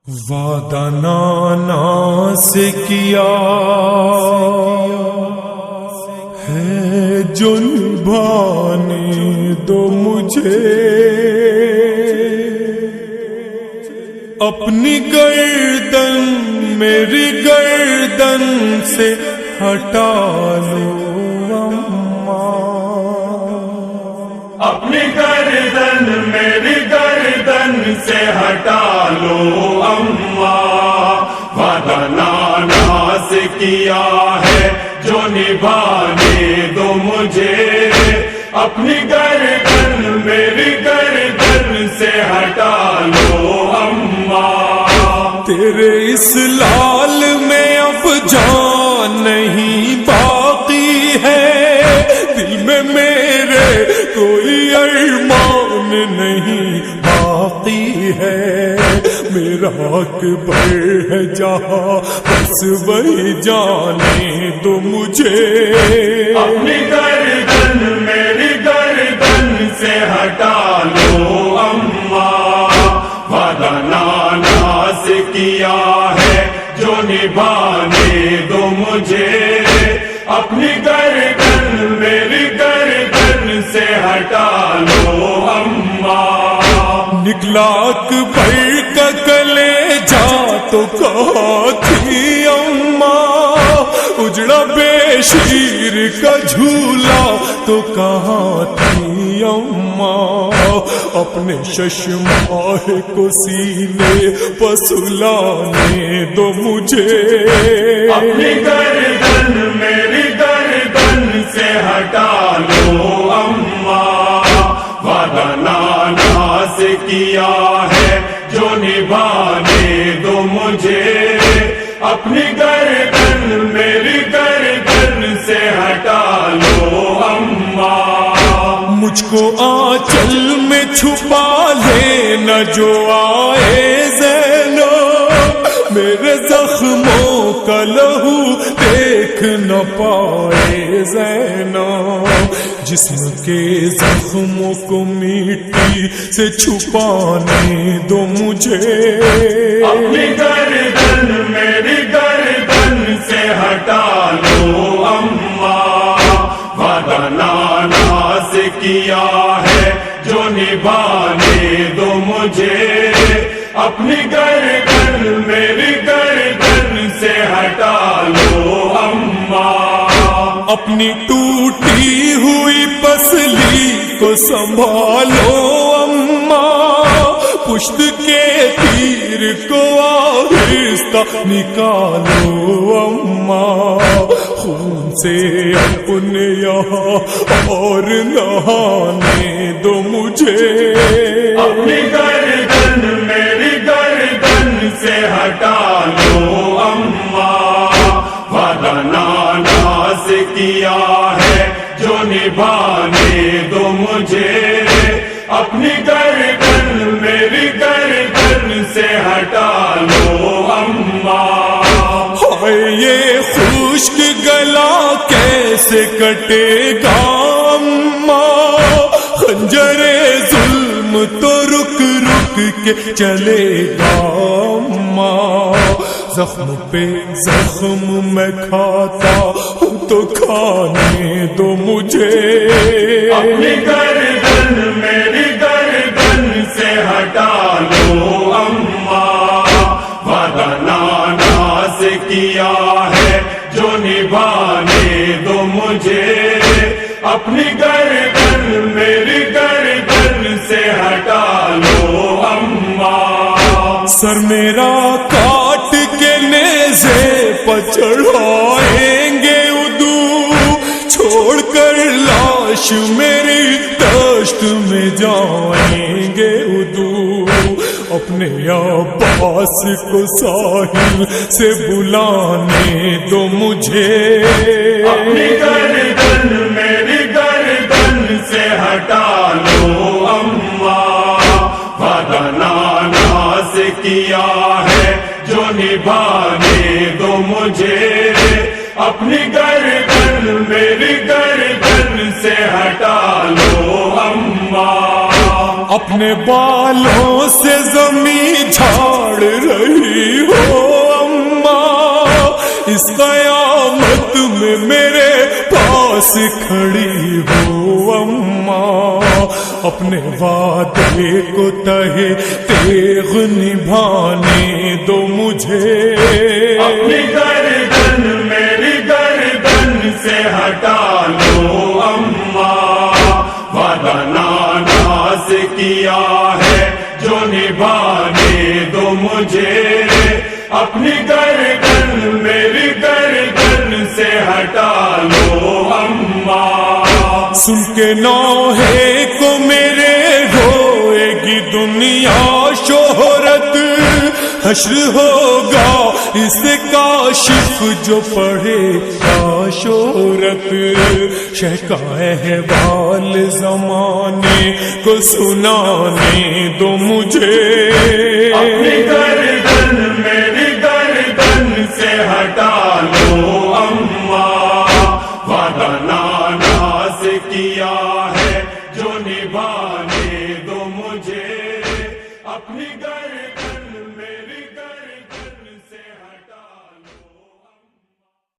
وعدہ نانا سے کیا ہے جو نبھانے دو مجھے، اپنی گردن میری گردن سے ہٹا لو اماں، اپنی گردن میری گردن سے ہٹا لو اماں، وعدہ نانا سے کیا ہے جو نبھانے دو مجھے، اپنی گردن میری گردن سے ہٹا لو اماں۔ تیرے اس لال میں اب جان نہیں باقی ہے، دل میں میرے کوئی ارمان نہیں باقی ہے، میرا اکبر ہے جہاں بس وہی جانے دو مجھے، اپنی گردن میری گردن سے ہٹا لو اماں، وعدہ نانا سے کیا ہے جو نبھانے دو مجھے، اپنی گردن میری گردن سے ہٹا لو اماں۔ نکلا اکبر کا کلیجہ تو کہاں تھی اماں، اجڑا بے شیر کا جھولا تو کہاں تھی اماں، اپنے ششماہ کو سینے پسلانے دو مجھے، اپنی گردن میری گردن سے ہٹا لو اماں، وعدہ نانا سے کیا ہے جو نبھانے دو مجھے، اپنی گردن میری گردن سے ہٹا لو اماں۔ مجھ کو آنچل میں چھپا لینا جو آئے زینو، میرے زخموں کا لہو دیکھ نہ پائے زینو، جسم کے زخموں کو مٹی سے چھپانے دو مجھے، اپنی گردن میری گردن سے ہٹا لو اماں، وعدہ نانا سے کیا ہے جو نبھانے دو مجھے، اپنی گردن میری گردن سے ہٹا لو اماں۔ اپنی ٹوٹی ہوئی پسلی کو سنبھالو اماں، پشت کے تیر کو آہستہ نکالو اماں، خون سے اپنے یہاں اور نہانے دو مجھے، اپنی گردن میری گردن سے ہٹا لو اماں، وعدہ نانا سے کیا ہے جو نبھانے دو مجھے، اپنی گردن میری گردن سے ہٹا لو اماں۔ ہائے یہ خشک گلا کیسے کٹے گا اماں، خنجر ظلم تو رک رک کے چلے گا اماں، زخم پہ زخم میں کھاتا ہوں تو کھانے دو مجھے، اپنی گردن میری گردن سے ہٹا لو اماں، وعدہ نانا سے کیا ہے جو نبھانے دو مجھے، اپنی گردن میری گردن سے ہٹا لو اماں۔ سر میرا کاٹ کے نیزے پر چڑھائیں گے ادو، چھوڑ کر لاش میری دشت میں جائیں گے ادو، اپنے عباس کو ساحل سے بلانے دو مجھے، اپنی گردن میری گردن سے ہٹا لو اماں، وعدہ نانا سے کیا ہے جو نبھانے دو مجھے، اپنی گردن میری گردن سے ہٹا لو اماں۔ اپنے بالوں سے زمین جھاڑ رہی ہو اماں، اس قیامت میں میرے پاس کھڑی ہو اماں، اپنے وعدے کو تہے تیغ نبھانے دو مجھے، اپنی گردن میری گردن سے ہٹا لو اماں، وعدہ نانا سے کیا ہے جو نبھانے دو مجھے، اپنی گردن میری گردن سے ہٹا لو اماں، سن کے نوحے کو میرے روئے گی دنیا، شہرت حشر ہوگا اس کاشف جو پڑھے گا شہرت، شہکا احوال زمانے کو سنانے دو مجھے، اپنی گردن میری گردن سے ہٹا لو اماں، وعدہ نانا سے کیا ہے جو نبھانے دو مجھے، اپنی گردن